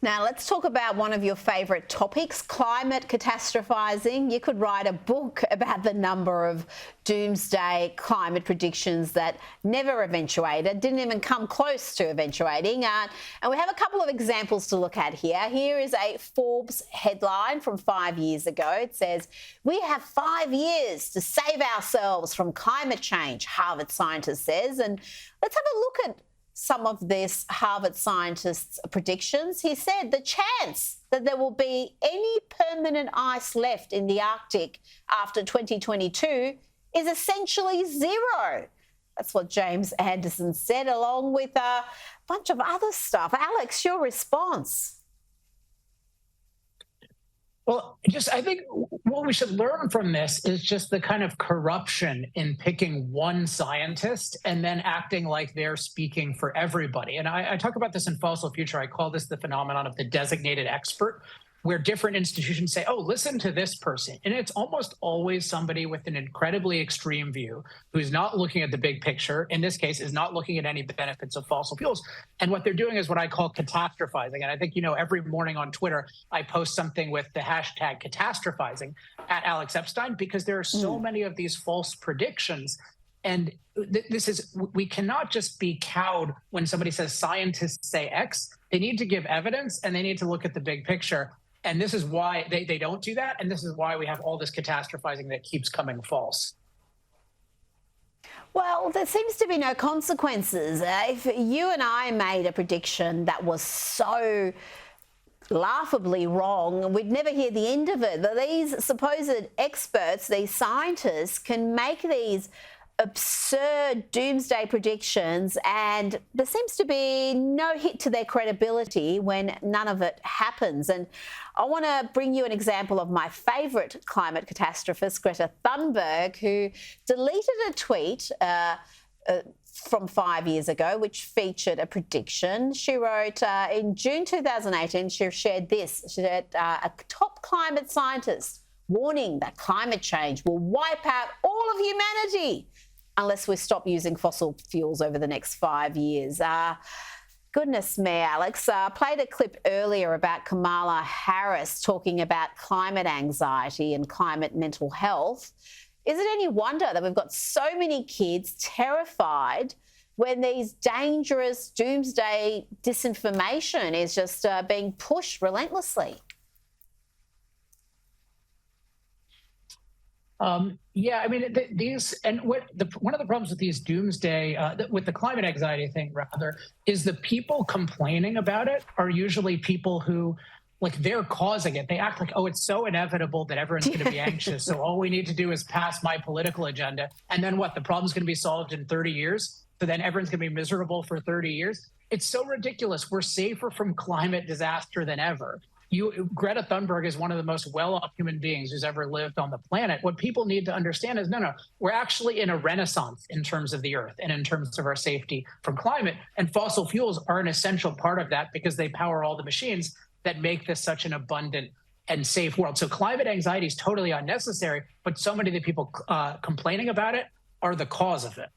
Now, let's talk about one of your favourite topics, climate catastrophizing. You could write a book about the number of doomsday climate predictions that never eventuated, didn't even come close to eventuating. And we have a couple of examples to look at here. Here is a Forbes headline from 5 years ago. It says, "We have 5 years to save ourselves from climate change," Harvard scientist says. And let's have a look at some of this Harvard scientist's predictions. He said the chance that there will be any permanent ice left in the Arctic after 2022 is essentially zero. That's what James Anderson said, along with a bunch of other stuff. Alex, your response? Well, I think what we should learn from this is just the kind of corruption in picking one scientist and then acting like they're speaking for everybody. And I talk about this in Fossil Future. I call this the phenomenon of the designated expert, where different institutions say, oh, listen to this person. And it's almost always somebody with an incredibly extreme view who's not looking at the big picture, in this case, is not looking at any benefits of fossil fuels. And what they're doing is what I call catastrophizing. And I think, every morning on Twitter, I post something with the hashtag catastrophizing at Alex Epstein, because there are so many of these false predictions. And we cannot just be cowed when somebody says scientists say X. They need to give evidence and they need to look at the big picture. And this is why they don't do that. And this is why we have all this catastrophizing that keeps coming false. Well, there seems to be no consequences. If you and I made a prediction that was so laughably wrong, we'd never hear the end of it. But these supposed experts, these scientists, can make these absurd doomsday predictions, and there seems to be no hit to their credibility when none of it happens. And I want to bring you an example of my favourite climate catastrophist, Greta Thunberg, who deleted a tweet from 5 years ago, which featured a prediction. She wrote in June 2018, she shared this. She said, a top climate scientist warning that climate change will wipe out all of humanity unless we stop using fossil fuels over the next 5 years. Goodness me, Alex. Played a clip earlier about Kamala Harris talking about climate anxiety and climate mental health. Is it any wonder that we've got so many kids terrified when these dangerous doomsday disinformation is just being pushed relentlessly? Yeah, I mean, one of the problems with these doomsday, with the climate anxiety thing, rather, is the people complaining about it are usually people who, they're causing it. They act like, oh, it's so inevitable that everyone's going to be anxious. So all we need to do is pass my political agenda. And then what? The problem's going to be solved in 30 years. So then everyone's going to be miserable for 30 years. It's so ridiculous. We're safer from climate disaster than ever. Greta Thunberg is one of the most well-off human beings who's ever lived on the planet. What people need to understand is, no, we're actually in a renaissance in terms of the Earth and in terms of our safety from climate. And fossil fuels are an essential part of that because they power all the machines that make this such an abundant and safe world. So climate anxiety is totally unnecessary, but so many of the people complaining about it are the cause of it.